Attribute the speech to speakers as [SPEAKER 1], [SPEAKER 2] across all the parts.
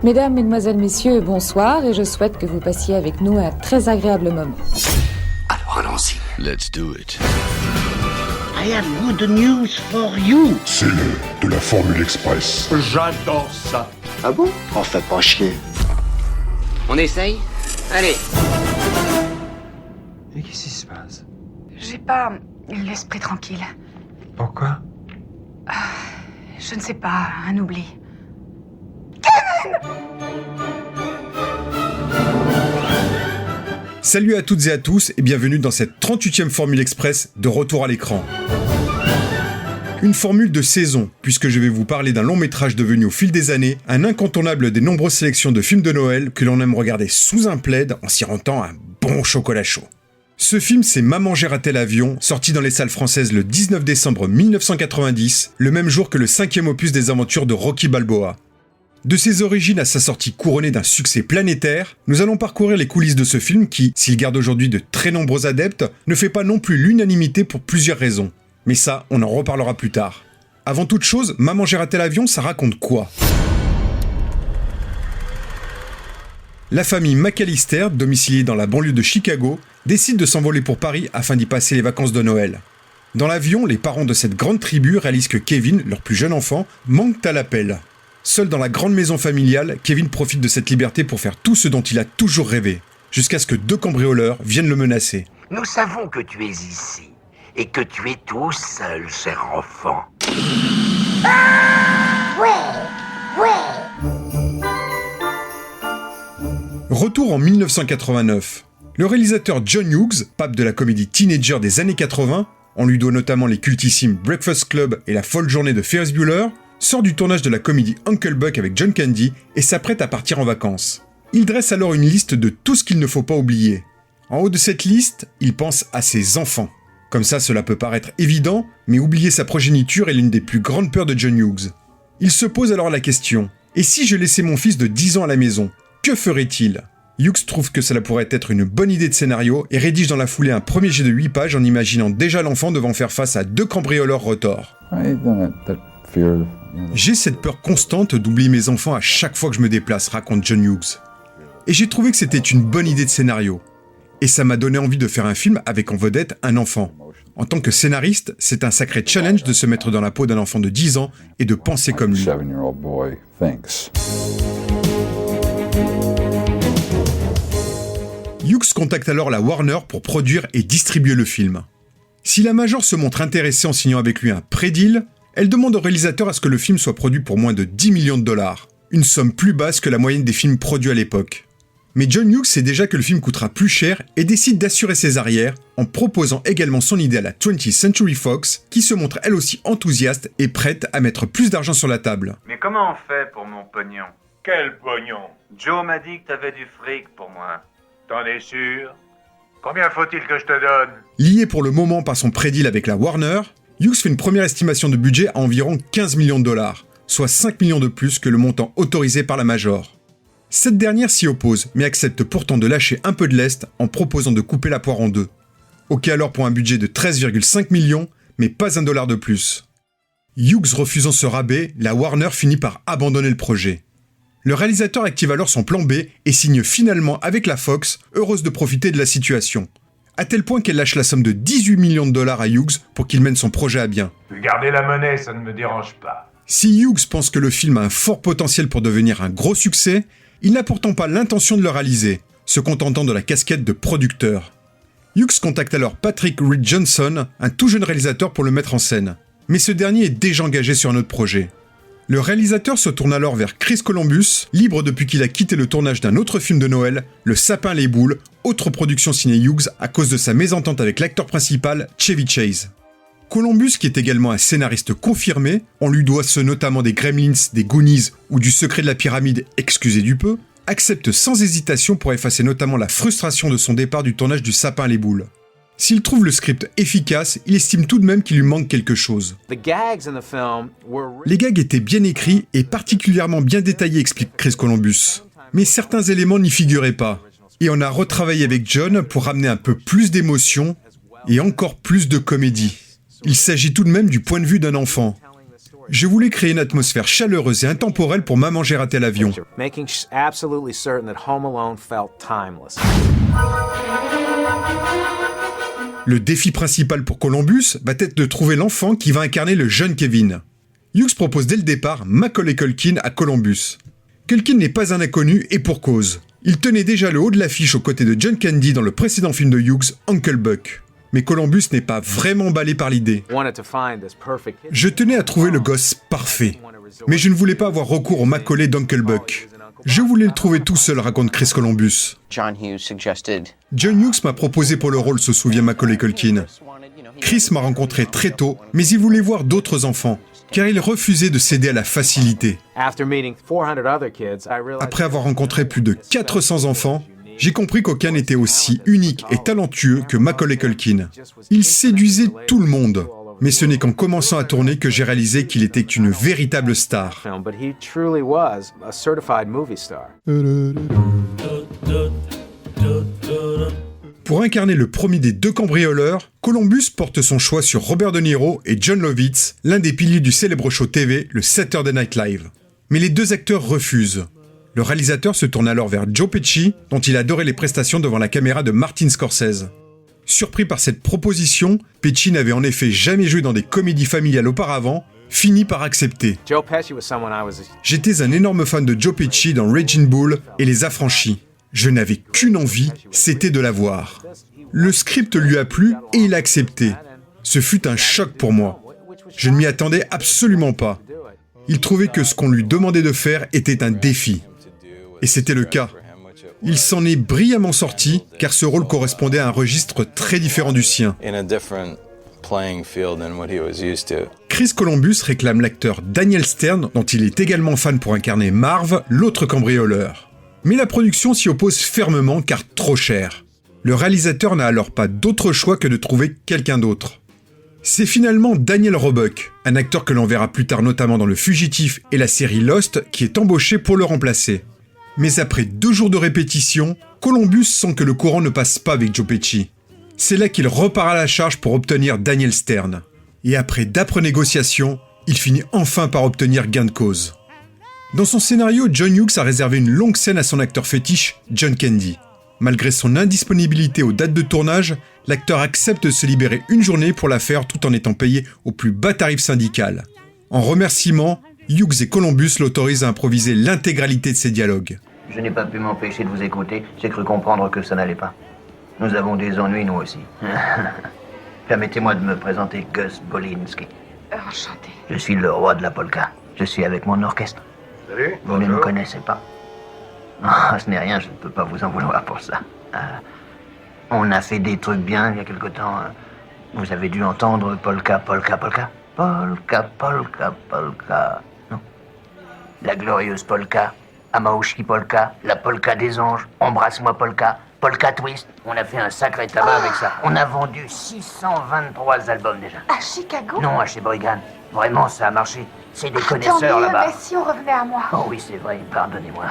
[SPEAKER 1] Mesdames, Mesdemoiselles, Messieurs, bonsoir et je souhaite que vous passiez avec nous un très agréable moment.
[SPEAKER 2] Alors allons-y.
[SPEAKER 3] Let's do it.
[SPEAKER 4] I have good news for you.
[SPEAKER 5] C'est de la Formule Express.
[SPEAKER 2] J'adore ça.
[SPEAKER 4] Ah bon? Oh, fais pas chier.
[SPEAKER 6] On essaye? Allez.
[SPEAKER 7] Mais qu'est-ce qui se passe?
[SPEAKER 8] J'ai pas l'esprit tranquille.
[SPEAKER 7] Pourquoi?
[SPEAKER 8] Je ne sais pas, un oubli.
[SPEAKER 9] Salut à toutes et à tous et bienvenue dans cette 38e Formule Express de retour à l'écran. Une formule de saison, puisque je vais vous parler d'un long métrage devenu au fil des années un incontournable des nombreuses sélections de films de Noël que l'on aime regarder sous un plaid en s'y rentant un bon chocolat chaud. Ce film, c'est Maman j'ai raté l'avion, sorti dans les salles françaises le 19 décembre 1990, le même jour que le 5e opus des aventures de Rocky Balboa. De ses origines à sa sortie couronnée d'un succès planétaire, nous allons parcourir les coulisses de ce film qui, s'il garde aujourd'hui de très nombreux adeptes, ne fait pas non plus l'unanimité pour plusieurs raisons. Mais ça, on en reparlera plus tard. Avant toute chose, Maman j'ai raté l'avion, ça raconte quoi ? La famille McAllister, domiciliée dans la banlieue de Chicago, décide de s'envoler pour Paris afin d'y passer les vacances de Noël. Dans l'avion, les parents de cette grande tribu réalisent que Kevin, leur plus jeune enfant, manque à l'appel. Seul dans la grande maison familiale, Kevin profite de cette liberté pour faire tout ce dont il a toujours rêvé, jusqu'à ce que deux cambrioleurs viennent le menacer.
[SPEAKER 2] Nous savons que tu es ici et que tu es tout seul, cher enfant.
[SPEAKER 9] Retour en 1989. Le réalisateur John Hughes, pape de la comédie teenager des années 80, on lui doit notamment les cultissimes Breakfast Club et La folle journée de Ferris Bueller, sort du tournage de la comédie Uncle Buck avec John Candy et s'apprête à partir en vacances. Il dresse alors une liste de tout ce qu'il ne faut pas oublier. En haut de cette liste, il pense à ses enfants. Comme ça, cela peut paraître évident, mais oublier sa progéniture est l'une des plus grandes peurs de John Hughes. Il se pose alors la question, et si je laissais mon fils de 10 ans à la maison, que ferait-il ? Hughes trouve que cela pourrait être une bonne idée de scénario et rédige dans la foulée un premier jet de 8 pages en imaginant déjà l'enfant devant faire face à deux cambrioleurs retors. J'ai cette peur constante d'oublier mes enfants à chaque fois que je me déplace, raconte John Hughes. Et j'ai trouvé que c'était une bonne idée de scénario. Et ça m'a donné envie de faire un film avec en vedette un enfant. En tant que scénariste, c'est un sacré challenge de se mettre dans la peau d'un enfant de 10 ans et de penser comme lui. Hughes contacte alors la Warner pour produire et distribuer le film. Si la Major se montre intéressée en signant avec lui un pré-deal, elle demande au réalisateur à ce que le film soit produit pour moins de 10 millions de dollars, une somme plus basse que la moyenne des films produits à l'époque. Mais John Hughes sait déjà que le film coûtera plus cher et décide d'assurer ses arrières en proposant également son idée à la 20th Century Fox, qui se montre elle aussi enthousiaste et prête à mettre plus d'argent sur la table.
[SPEAKER 10] Mais comment on fait pour mon pognon?
[SPEAKER 7] Quel pognon?
[SPEAKER 10] Joe m'a dit que t'avais du fric pour moi. T'en es sûr? Combien faut-il que je te donne?
[SPEAKER 9] Lié pour le moment par son pré-deal avec la Warner, Hughes fait une première estimation de budget à environ 15 millions de dollars, soit 5 millions de plus que le montant autorisé par la Major. Cette dernière s'y oppose, mais accepte pourtant de lâcher un peu de lest en proposant de couper la poire en deux. Ok alors pour un budget de 13,5 millions, mais pas un dollar de plus. Hughes refusant ce rabais, la Warner finit par abandonner le projet. Le réalisateur active alors son plan B et signe finalement avec la Fox, heureuse de profiter de la situation. À tel point qu'elle lâche la somme de 18 millions de dollars à Hughes pour qu'il mène son projet à bien.
[SPEAKER 7] Garder la monnaie, ça ne me dérange pas.
[SPEAKER 9] Si Hughes pense que le film a un fort potentiel pour devenir un gros succès, il n'a pourtant pas l'intention de le réaliser, se contentant de la casquette de producteur. Hughes contacte alors Patrick Reed Johnson, un tout jeune réalisateur pour le mettre en scène. Mais ce dernier est déjà engagé sur un autre projet. Le réalisateur se tourne alors vers Chris Columbus, libre depuis qu'il a quitté le tournage d'un autre film de Noël, Le Sapin les Boules, autre production signée Hughes à cause de sa mésentente avec l'acteur principal, Chevy Chase. Columbus, qui est également un scénariste confirmé, on lui doit ceux notamment des Gremlins, des Goonies ou du Secret de la Pyramide, excusez du peu, accepte sans hésitation pour effacer notamment la frustration de son départ du tournage du Sapin les Boules. S'il trouve le script efficace, il estime tout de même qu'il lui manque quelque chose. Les gags étaient bien écrits et particulièrement bien détaillés, explique Chris Columbus. Mais certains éléments n'y figuraient pas. Et on a retravaillé avec John pour ramener un peu plus d'émotion et encore plus de comédie. Il s'agit tout de même du point de vue d'un enfant. Je voulais créer une atmosphère chaleureuse et intemporelle pour Maman j'ai raté l'avion.
[SPEAKER 3] Making absolutely certain that Home Alone felt timeless.
[SPEAKER 9] Le défi principal pour Columbus va être de trouver l'enfant qui va incarner le jeune Kevin. Hughes propose dès le départ Macaulay Culkin à Columbus. Culkin n'est pas un inconnu et pour cause. Il tenait déjà le haut de l'affiche aux côtés de John Candy dans le précédent film de Hughes, Uncle Buck. Mais Columbus n'est pas vraiment emballé par l'idée. Je tenais à trouver le gosse parfait, mais je ne voulais pas avoir recours au Macaulay d'Uncle Buck. Je voulais le trouver tout seul, raconte Chris Columbus. John Hughes m'a proposé pour le rôle, se souvient Macaulay Culkin. Chris m'a rencontré très tôt, mais il voulait voir d'autres enfants, car il refusait de céder à la facilité. Après avoir rencontré plus de 400 enfants, j'ai compris qu'aucun n'était aussi unique et talentueux que Macaulay Culkin. Il séduisait tout le monde. Mais ce n'est qu'en commençant à tourner que j'ai réalisé qu'il était une véritable star. Pour incarner le premier des deux cambrioleurs, Columbus porte son choix sur Robert De Niro et John Lovitz, l'un des piliers du célèbre show TV, le Saturday Night Live. Mais les deux acteurs refusent. Le réalisateur se tourne alors vers Joe Pesci, dont il adorait les prestations devant la caméra de Martin Scorsese. Surpris par cette proposition, Pesci n'avait en effet jamais joué dans des comédies familiales auparavant, finit par accepter. J'étais un énorme fan de Joe Pesci dans Raging Bull et Les Affranchis. Je n'avais qu'une envie, c'était de la voir. Le script lui a plu et il a accepté. Ce fut un choc pour moi. Je ne m'y attendais absolument pas. Il trouvait que ce qu'on lui demandait de faire était un défi. Et c'était le cas. Il s'en est brillamment sorti, car ce rôle correspondait à un registre très différent du sien. Chris Columbus réclame l'acteur Daniel Stern, dont il est également fan pour incarner Marv, l'autre cambrioleur. Mais la production s'y oppose fermement, car trop cher. Le réalisateur n'a alors pas d'autre choix que de trouver quelqu'un d'autre. C'est finalement Daniel Roebuck, un acteur que l'on verra plus tard notamment dans Le Fugitif et la série Lost, qui est embauché pour le remplacer. Mais après 2 jours de répétition, Columbus sent que le courant ne passe pas avec Joe Pesci. C'est là qu'il repart à la charge pour obtenir Daniel Stern. Et après d'âpres négociations, il finit enfin par obtenir gain de cause. Dans son scénario, John Hughes a réservé une longue scène à son acteur fétiche, John Candy. Malgré son indisponibilité aux dates de tournage, l'acteur accepte de se libérer une journée pour la faire tout en étant payé au plus bas tarif syndical. En remerciement, Hughes et Columbus l'autorisent à improviser l'intégralité de ses dialogues.
[SPEAKER 2] Je n'ai pas pu m'empêcher de vous écouter, j'ai cru comprendre que ça n'allait pas. Nous avons des ennuis, nous aussi. Permettez-moi de me présenter Gus Bolinski.
[SPEAKER 8] Enchanté.
[SPEAKER 2] Je suis le roi de la polka. Je suis avec mon orchestre.
[SPEAKER 10] Salut.
[SPEAKER 2] Vous ne me connaissez pas. Ah, ce n'est rien, je ne peux pas vous en vouloir pour ça. On a fait des trucs bien il y a quelque temps. Vous avez dû entendre polka, polka, polka. Polka, polka, polka. Non. La glorieuse polka, Amaushi polka, la polka des anges, Embrasse-moi polka, polka twist. On a fait un sacré tabac avec ça. On a vendu 623 albums déjà.
[SPEAKER 8] À Chicago?
[SPEAKER 2] Non, à chez Brigand. Vraiment, ça a marché. C'est des connaisseurs là-bas.
[SPEAKER 8] Mais si on revenait à moi.
[SPEAKER 2] Oh oui, c'est vrai, pardonnez-moi.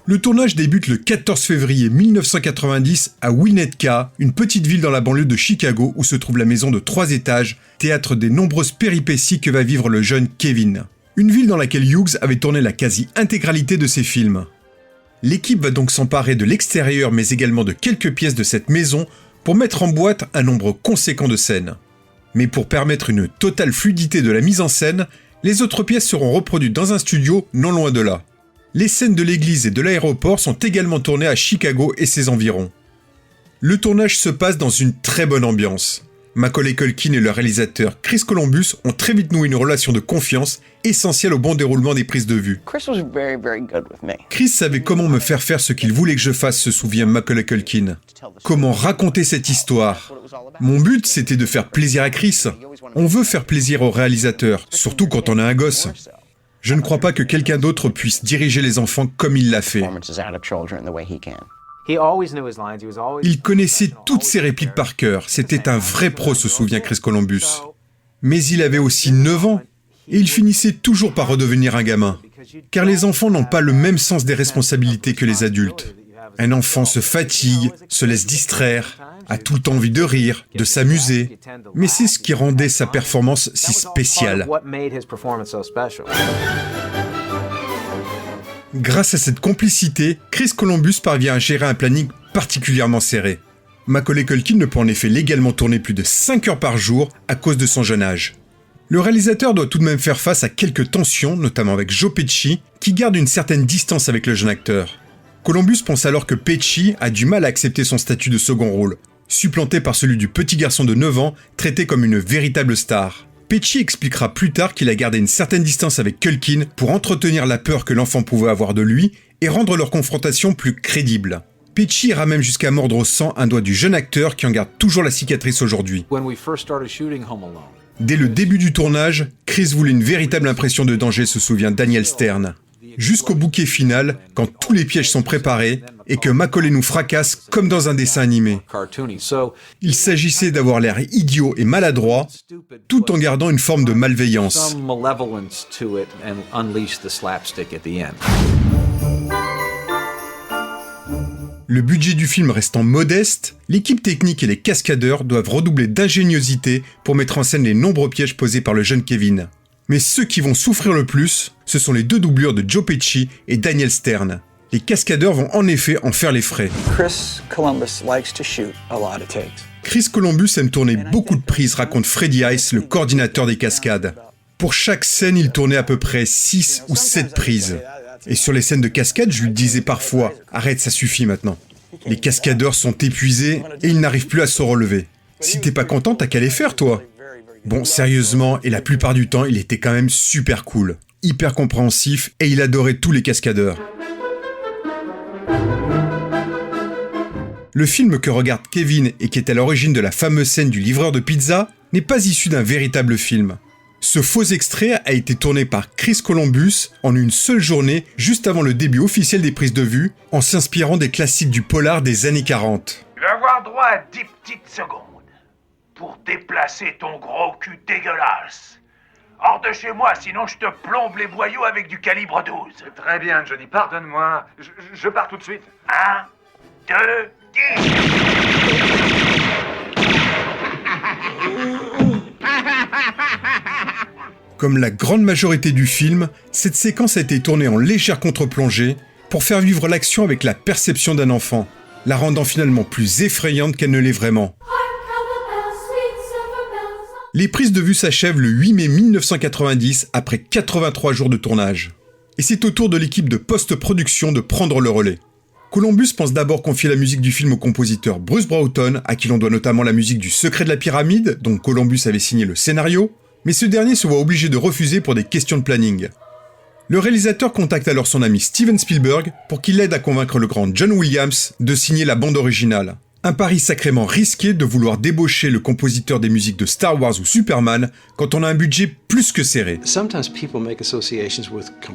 [SPEAKER 9] Le tournage débute le 14 février 1990 à Winnetka, une petite ville dans la banlieue de Chicago où se trouve la maison de 3 étages, théâtre des nombreuses péripéties que va vivre le jeune Kevin. Une ville dans laquelle Hughes avait tourné la quasi-intégralité de ses films. L'équipe va donc s'emparer de l'extérieur mais également de quelques pièces de cette maison pour mettre en boîte un nombre conséquent de scènes. Mais pour permettre une totale fluidité de la mise en scène, les autres pièces seront reproduites dans un studio non loin de là. Les scènes de l'église et de l'aéroport sont également tournées à Chicago et ses environs. Le tournage se passe dans une très bonne ambiance. Macaulay Culkin et le réalisateur Chris Columbus ont très vite noué une relation de confiance essentielle au bon déroulement des prises de vue. Chris savait comment me faire ce qu'il voulait que je fasse, se souvient Macaulay Culkin. Comment raconter cette histoire. Mon but, c'était de faire plaisir à Chris. On veut faire plaisir au réalisateur, surtout quand on a un gosse. Je ne crois pas que quelqu'un d'autre puisse diriger les enfants comme il l'a fait. Il connaissait toutes ses répliques par cœur. C'était un vrai pro, se souvient Chris Columbus. Mais il avait aussi 9 ans, et il finissait toujours par redevenir un gamin. Car les enfants n'ont pas le même sens des responsabilités que les adultes. Un enfant se fatigue, se laisse distraire, a tout le temps envie de rire, de s'amuser. Mais c'est ce qui rendait sa performance si spéciale. Grâce à cette complicité, Chris Columbus parvient à gérer un planning particulièrement serré. Macaulay Culkin ne peut en effet légalement tourner plus de 5 heures par jour à cause de son jeune âge. Le réalisateur doit tout de même faire face à quelques tensions, notamment avec Joe Pesci, qui garde une certaine distance avec le jeune acteur. Columbus pense alors que Pesci a du mal à accepter son statut de second rôle, supplanté par celui du petit garçon de 9 ans, traité comme une véritable star. Pesci expliquera plus tard qu'il a gardé une certaine distance avec Culkin pour entretenir la peur que l'enfant pouvait avoir de lui et rendre leur confrontation plus crédible. Pesci ira même jusqu'à mordre au sang un doigt du jeune acteur qui en garde toujours la cicatrice aujourd'hui. Dès le début du tournage, Chris voulait une véritable impression de danger, se souvient Daniel Stern. Jusqu'au bouquet final, quand tous les pièges sont préparés et que Macaulay nous fracasse comme dans un dessin animé. Il s'agissait d'avoir l'air idiot et maladroit, tout en gardant une forme de malveillance. Le budget du film restant modeste, l'équipe technique et les cascadeurs doivent redoubler d'ingéniosité pour mettre en scène les nombreux pièges posés par le jeune Kevin. Mais ceux qui vont souffrir le plus, ce sont les deux doublures de Joe Pesci et Daniel Stern. Les cascadeurs vont en effet en faire les frais. Chris Columbus aime tourner beaucoup de prises, raconte Freddie Ice, le coordinateur des cascades. Pour chaque scène, il tournait à peu près 6 ou 7 prises. Et sur les scènes de cascade, je lui disais parfois « Arrête, ça suffit maintenant ». Les cascadeurs sont épuisés et ils n'arrivent plus à se relever. Si t'es pas content, t'as qu'à les faire, toi. Bon, sérieusement, et la plupart du temps, il était quand même super cool, hyper compréhensif et il adorait tous les cascadeurs. Le film que regarde Kevin et qui est à l'origine de la fameuse scène du livreur de pizza n'est pas issu d'un véritable film. Ce faux extrait a été tourné par Chris Columbus en une seule journée, juste avant le début officiel des prises de vue, en s'inspirant des classiques du polar des années 40.
[SPEAKER 10] Tu vas avoir droit à 10 petites secondes pour déplacer ton gros cul dégueulasse. Hors de chez moi, sinon je te plombe les boyaux avec du calibre 12.
[SPEAKER 7] Très bien, Johnny, pardonne-moi. Je pars tout de suite.
[SPEAKER 10] 1, 2, 10.
[SPEAKER 9] Comme la grande majorité du film, cette séquence a été tournée en légère contre-plongée pour faire vivre l'action avec la perception d'un enfant, la rendant finalement plus effrayante qu'elle ne l'est vraiment. Les prises de vue s'achèvent le 8 mai 1990 après 83 jours de tournage. Et c'est au tour de l'équipe de post-production de prendre le relais. Columbus pense d'abord confier la musique du film au compositeur Bruce Broughton, à qui l'on doit notamment la musique du Secret de la Pyramide, dont Columbus avait signé le scénario, mais ce dernier se voit obligé de refuser pour des questions de planning. Le réalisateur contacte alors son ami Steven Spielberg pour qu'il l'aide à convaincre le grand John Williams de signer la bande originale. Un pari sacrément risqué de vouloir débaucher le compositeur des musiques de Star Wars ou Superman quand on a un budget plus que serré.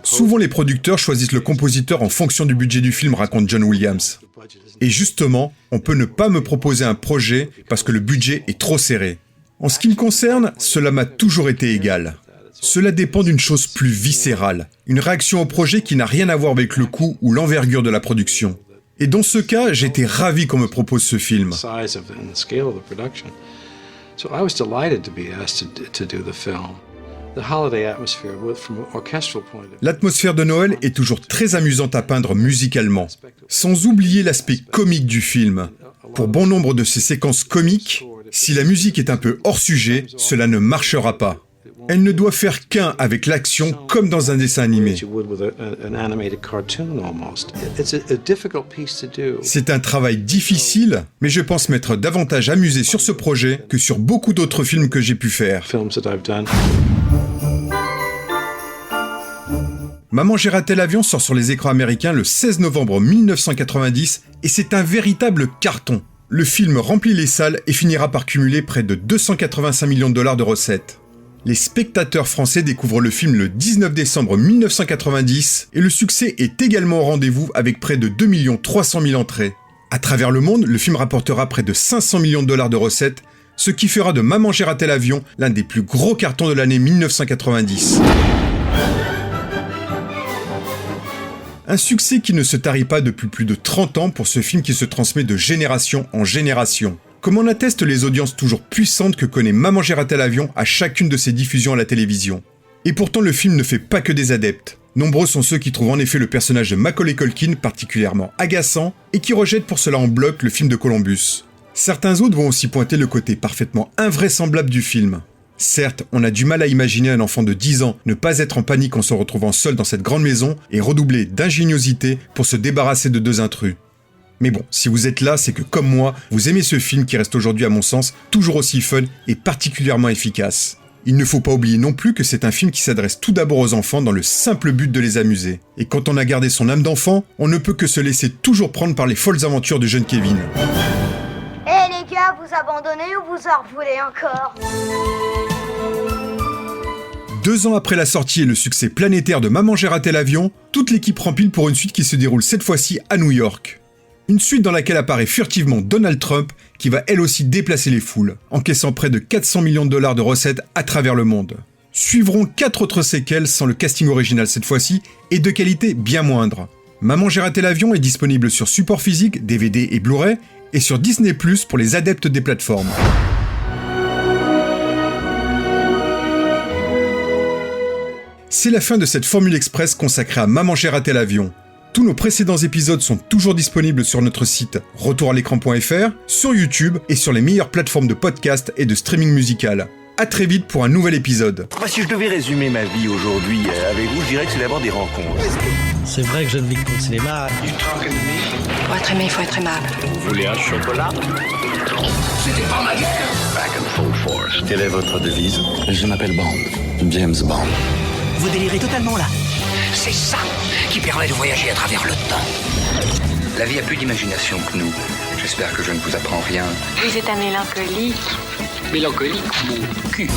[SPEAKER 9] Souvent les producteurs choisissent le compositeur en fonction du budget du film, raconte John Williams. Et justement, on peut ne pas me proposer un projet parce que le budget est trop serré. En ce qui me concerne, cela m'a toujours été égal. Cela dépend d'une chose plus viscérale, une réaction au projet qui n'a rien à voir avec le coût ou l'envergure de la production. Et dans ce cas, j'étais ravi qu'on me propose ce film. L'atmosphère de Noël est toujours très amusante à peindre musicalement, sans oublier l'aspect comique du film. Pour bon nombre de ces séquences comiques, si la musique est un peu hors sujet, cela ne marchera pas. Elle ne doit faire qu'un avec l'action comme dans un dessin animé. C'est un travail difficile, mais je pense m'être davantage amusé sur ce projet que sur beaucoup d'autres films que j'ai pu faire. Maman, j'ai raté l'avion sort sur les écrans américains le 16 novembre 1990 et c'est un véritable carton. Le film remplit les salles et finira par cumuler près de 285 millions de dollars de recettes. Les spectateurs français découvrent le film le 19 décembre 1990 et le succès est également au rendez-vous avec près de 2 300 000 entrées. À travers le monde, le film rapportera près de 500 millions de dollars de recettes, ce qui fera de Maman, j'ai raté l'avion l'un des plus gros cartons de l'année 1990. Un succès qui ne se tarit pas depuis plus de 30 ans pour ce film qui se transmet de génération en génération. comme en attestent les audiences toujours puissantes que connaît Maman j'ai raté l'avion à chacune de ses diffusions à la télévision. Et pourtant le film ne fait pas que des adeptes. Nombreux sont ceux qui trouvent en effet le personnage de Macaulay Culkin particulièrement agaçant et qui rejettent pour cela en bloc le film de Columbus. Certains autres vont aussi pointer le côté parfaitement invraisemblable du film. Certes, on a du mal à imaginer un enfant de 10 ans ne pas être en panique en se retrouvant seul dans cette grande maison et redoubler d'ingéniosité pour se débarrasser de 2 intrus. Mais bon, si vous êtes là, c'est que comme moi, vous aimez ce film qui reste aujourd'hui à mon sens toujours aussi fun et particulièrement efficace. Il ne faut pas oublier non plus que c'est un film qui s'adresse tout d'abord aux enfants dans le simple but de les amuser. Et quand on a gardé son âme d'enfant, on ne peut que se laisser toujours prendre par les folles aventures du jeune Kevin.
[SPEAKER 11] Eh les gars, vous abandonnez ou vous en revoulez encore ?
[SPEAKER 9] 2 ans après la sortie et le succès planétaire de Maman j'ai raté l'avion, toute l'équipe rempile pour une suite qui se déroule cette fois-ci à New York. Une suite dans laquelle apparaît furtivement Donald Trump, qui va elle aussi déplacer les foules, encaissant près de 400 millions de dollars de recettes à travers le monde. Suivront 4 autres séquelles sans le casting original cette fois-ci, et de qualité bien moindre. Maman j'ai raté l'avion est disponible sur support physique, DVD et Blu-ray, et sur Disney+ pour les adeptes des plateformes. C'est la fin de cette Formule Express consacrée à Maman j'ai raté l'avion. Tous nos précédents épisodes sont toujours disponibles sur notre site retouralécran.fr, sur YouTube et sur les meilleures plateformes de podcast et de streaming musical. À très vite pour un nouvel épisode.
[SPEAKER 12] Si je devais résumer ma vie aujourd'hui avec vous, je dirais que c'est d'abord des rencontres.
[SPEAKER 13] C'est vrai que je ne vis que pour le cinéma.
[SPEAKER 8] Pour être aimé, il faut être aimable.
[SPEAKER 12] Vous voulez un chocolat?
[SPEAKER 10] C'était pas ma guerre.
[SPEAKER 12] Back and full force. Quelle est votre devise?
[SPEAKER 13] Je m'appelle Bond. James Bond.
[SPEAKER 6] Vous délirez totalement là. C'est ça qui permet de voyager à travers le temps. La vie a plus d'imagination que nous. J'espère que je ne vous apprends rien.
[SPEAKER 8] Vous êtes un mélancolique.
[SPEAKER 6] Mélancolique, mon cul.